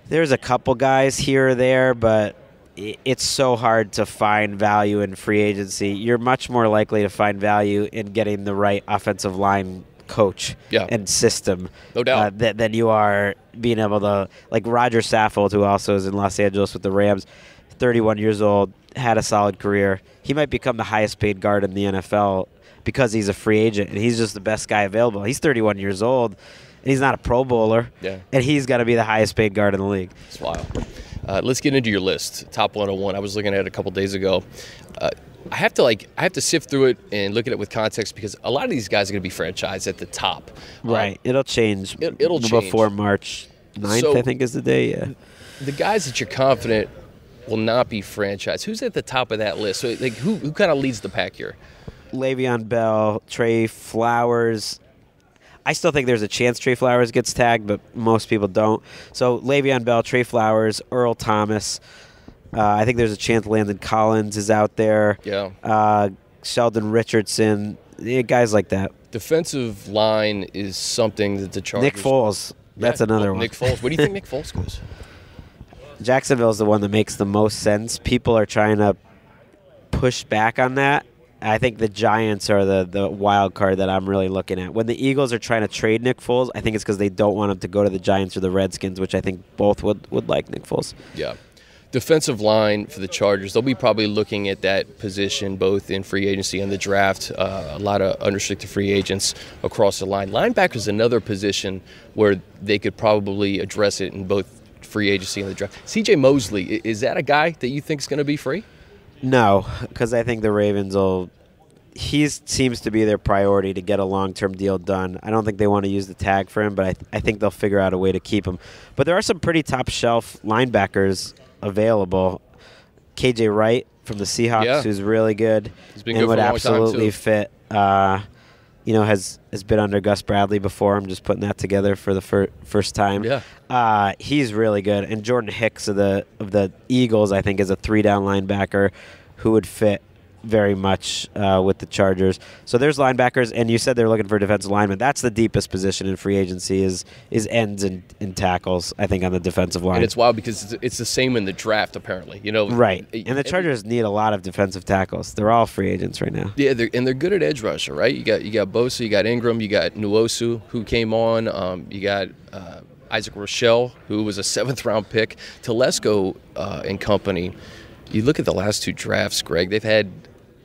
There's a couple guys here or there, but it's so hard to find value in free agency. You're much more likely to find value in getting the right offensive line coach and system, no doubt, than you are being able to, like Roger Saffold, who also is in Los Angeles with the Rams, 31 years old, had a solid career. He might become the highest paid guard in the NFL because he's a free agent, and he's just the best guy available. He's 31 years old, and he's not a Pro Bowler, and he's got to be the highest paid guard in the league. It's wild. Let's get into your list, top 101. I was looking at it a couple days ago. I have to sift through it and look at it with context because a lot of these guys are going to be franchised at the top. Right. It'll change. It'll change before March 9th, so, I think is the day. Yeah. The guys that you're confident will not be franchised. Who's at the top of that list? So, like, who kind of leads the pack here? Le'Veon Bell, Trey Flowers. I still think there's a chance Trey Flowers gets tagged, but most people don't. So Le'Veon Bell, Trey Flowers, Earl Thomas, I think there's a chance Landon Collins is out there. Yeah. Sheldon Richardson, guys like that. Defensive line is something that the Chargers... Nick Foles, that's another one. Nick Foles. What do you think Nick Foles goes? Jacksonville's the one that makes the most sense. People are trying to push back on that. I think the Giants are the wild card that I'm really looking at. When the Eagles are trying to trade Nick Foles, I think it's because they don't want him to go to the Giants or the Redskins, which I think both would like Nick Foles. Yeah. Defensive line for the Chargers, they'll be probably looking at that position both in free agency and the draft. A lot of unrestricted free agents across the line. Linebacker is another position where they could probably address it in both free agency and the draft. CJ Mosley, is that a guy that you think is going to be free? No, because I think the Ravens will. He seems to be their priority to get a long-term deal done. I don't think they want to use the tag for him, but I think they'll figure out a way to keep him. But there are some pretty top-shelf linebackers available. KJ Wright from the Seahawks, who's really good. He's been and good would for a long time, absolutely too. fit. Has been under Gus Bradley before. I'm just putting that together for the first time. Yeah. He's really good. And Jordan Hicks of the Eagles, I think, is a 3-down linebacker who would fit very much with the Chargers. So there's linebackers, and you said they're looking for defensive linemen. That's the deepest position in free agency is ends and tackles, I think, on the defensive line. And it's wild because it's the same in the draft, apparently. Right. And the Chargers need a lot of defensive tackles. They're all free agents right now. Yeah, they're good at edge rusher, right? You got Bosa, you got Ingram, you got Nwosu, who came on. You got Isaac Rochelle, who was a 7th-round pick. Telesco and company. You look at the last 2 drafts, Greg, they've had,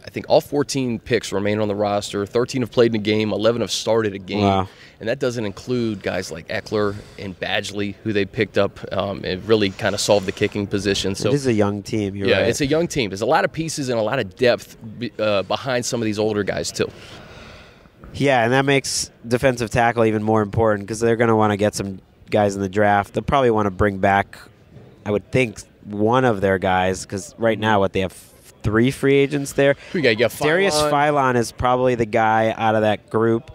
I think, all 14 picks remain on the roster. 13 have played in a game. 11 have started a game. Wow. And that doesn't include guys like Eckler and Badgley, who they picked up and really kind of solved the kicking position. So it is a young team. You're yeah, right. it's a young team. There's a lot of pieces and a lot of depth behind some of these older guys, too. Yeah, and that makes defensive tackle even more important because they're going to want to get some guys in the draft. They'll probably want to bring back, I would think, one of their guys because right now they have 3 free agents there. Darius Philon is probably the guy out of that group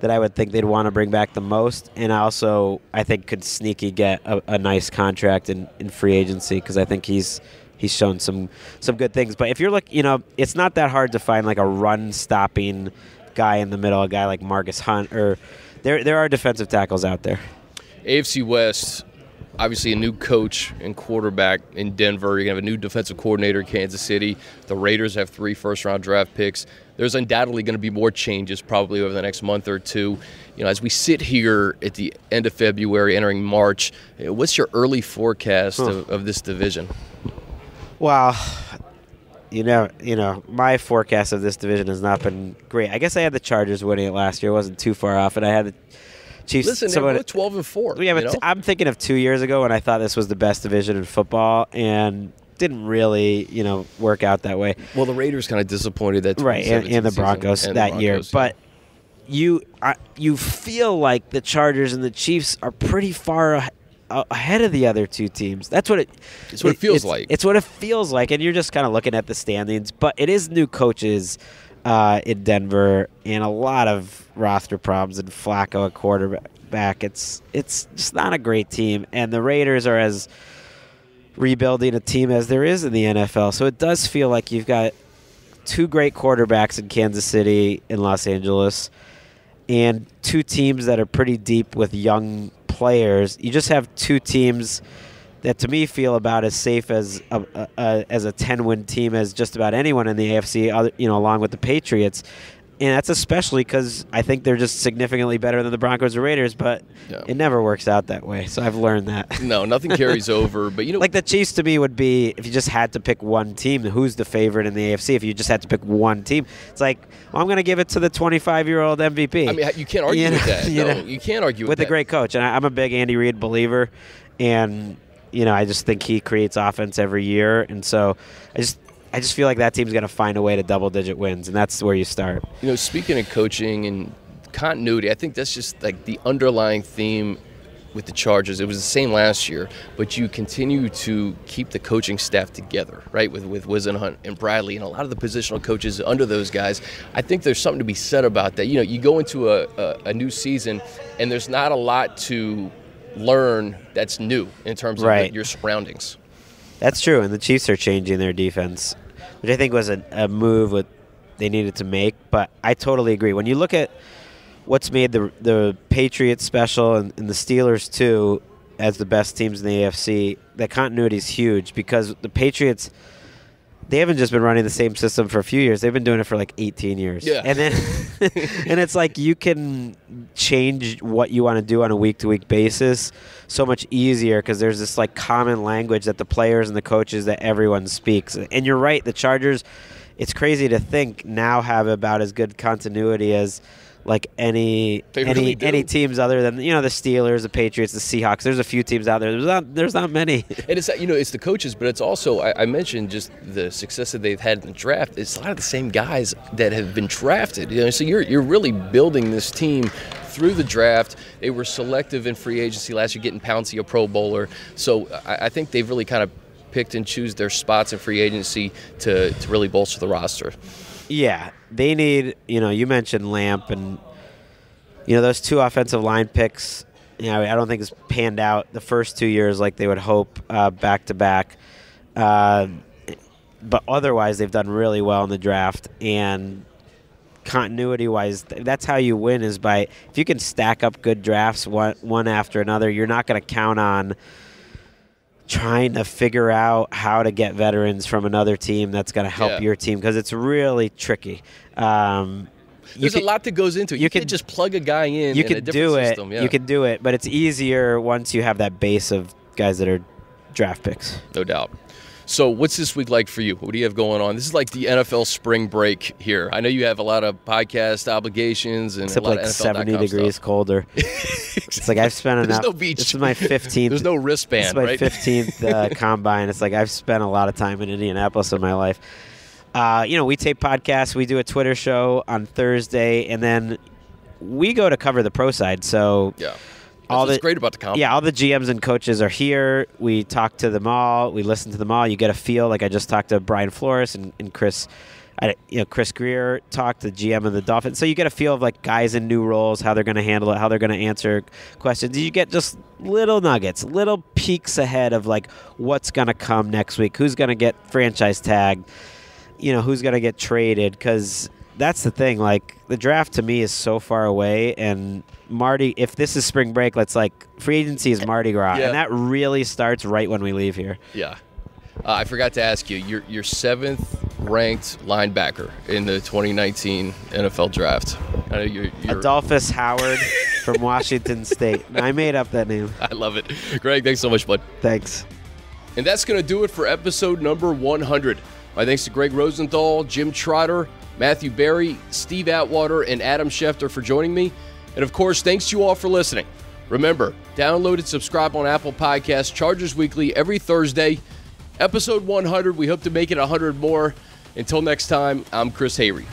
that I would think they'd want to bring back the most, and also I think could sneaky get a nice contract in free agency because I think he's shown some good things. But if you're it's not that hard to find like a run-stopping guy in the middle, a guy like Marcus Hunt, or there are defensive tackles out there. AFC West, obviously a new coach and quarterback in Denver. You're going to have a new defensive coordinator in Kansas City. The Raiders have 3 first-round draft picks. There's undoubtedly going to be more changes probably over the next month or two. As we sit here at the end of February, entering March, what's your early forecast of this division? Well, my forecast of this division has not been great. I guess I had the Chargers winning it last year. It wasn't too far off, and I had the Chiefs. Listen, they're both 12-4. Yeah, but I'm thinking of 2 years ago when I thought this was the best division in football, and didn't really, work out that way. Well, the Raiders kind of disappointed that right, and the Broncos that year. But you feel like the Chargers and the Chiefs are pretty far ahead of the other 2 teams. That's what it feels like. It's what it feels like, and you're just kind of looking at the standings. But it is new coaches in Denver and a lot of roster problems and Flacco at quarterback. It's just not a great team, and the Raiders are as rebuilding a team as there is in the NFL. So it does feel like you've got 2 great quarterbacks in Kansas City and Los Angeles, and 2 teams that are pretty deep with young players. You just have 2 teams that to me feel about as safe as a 10-win team as just about anyone in the AFC, along with the Patriots. And that's especially because I think they're just significantly better than the Broncos or Raiders, but it never works out that way. So I've learned that. No, nothing carries over. But like the Chiefs to me would be, if you just had to pick one team, who's the favorite in the AFC? If you just had to pick one team, it's like, well, I'm going to give it to the 25-year-old MVP. I mean, you can't argue with that. You can't argue with that. With a great coach. And I'm a big Andy Reid believer, and I just think he creates offense every year, and so I just feel like that team's going to find a way to double-digit wins, and that's where you start. Speaking of coaching and continuity, I think that's just like the underlying theme with the Chargers. It was the same last year, but you continue to keep the coaching staff together, right, with Whisenhunt and Bradley and a lot of the positional coaches under those guys. I think there's something to be said about that. You go into a new season, and there's not a lot to learn that's new in terms of your surroundings. That's true, and the Chiefs are changing their defense, which I think was a move they needed to make. But I totally agree. When you look at what's made the Patriots special and the Steelers too as the best teams in the AFC, that continuity is huge because the Patriots, they haven't just been running the same system for a few years. They've been doing it for like 18 years. Yeah. And then and it's like you can change what you want to do on a week-to-week basis so much easier because there's this like common language that the players and the coaches that everyone speaks. And you're right, the Chargers, it's crazy to think now have about as good continuity as like any teams other than the Steelers, the Patriots, the Seahawks. There's a few teams out there. There's not many. And it's it's the coaches, but it's also I mentioned just the success that they've had in the draft. It's a lot of the same guys that have been drafted. So you're really building this team through the draft. They were selective in free agency last year, getting Pouncey a Pro Bowler. So I think they've really kind of picked and choose their spots in free agency to really bolster the roster. Yeah, they need, you mentioned Lamp and, those 2 offensive line picks, I don't think it's panned out the first 2 years like they would hope back-to-back. But otherwise, they've done really well in the draft. And continuity-wise, that's how you win is by – if you can stack up good drafts one after another, you're not going to count on – trying to figure out how to get veterans from another team that's going to help your team because it's really tricky. There's a lot that goes into it. You can't just plug a guy in a different system. Yeah. You can do it, but it's easier once you have that base of guys that are draft picks. No doubt. So what's this week like for you? What do you have going on? This is like the NFL spring break here. I know you have a lot of podcast obligations and except a lot like of 70 degrees stuff. Colder. It's like I've spent enough. There's no beach. This is my 15th. There's no wristband, right? This is my 15th combine. It's like I've spent a lot of time in Indianapolis in my life. We tape podcasts. We do a Twitter show on Thursday, and then we go to cover the pro side. So yeah. That's what's great about the combine. Yeah, all the GMs and coaches are here. We talk to them all. We listen to them all. You get a feel. Like I just talked to Brian Flores and Chris. Chris Greer talked to the GM of the Dolphins. So you get a feel of like guys in new roles, how they're going to handle it, how they're going to answer questions. You get just little nuggets, little peeks ahead of like what's going to come next week, who's going to get franchise tagged, who's going to get traded. Because that's the thing. Like the draft to me is so far away, and Marty, if this is spring break, let's like free agency is Mardi Gras, and that really starts right when we leave here. Yeah. I forgot to ask you, you're 7th ranked linebacker in the 2019 NFL draft. I know you're Adolphus Howard from Washington State. I made up that name. I love it. Greg, thanks so much, bud. Thanks. And that's going to do it for episode number 100. My thanks to Greg Rosenthal, Jim Trotter, Matthew Berry, Steve Atwater, and Adam Schefter for joining me. And, of course, thanks to you all for listening. Remember, download and subscribe on Apple Podcasts, Chargers Weekly, every Thursday. Episode 100, we hope to make it 100 more. Until next time, I'm Chris Hayre.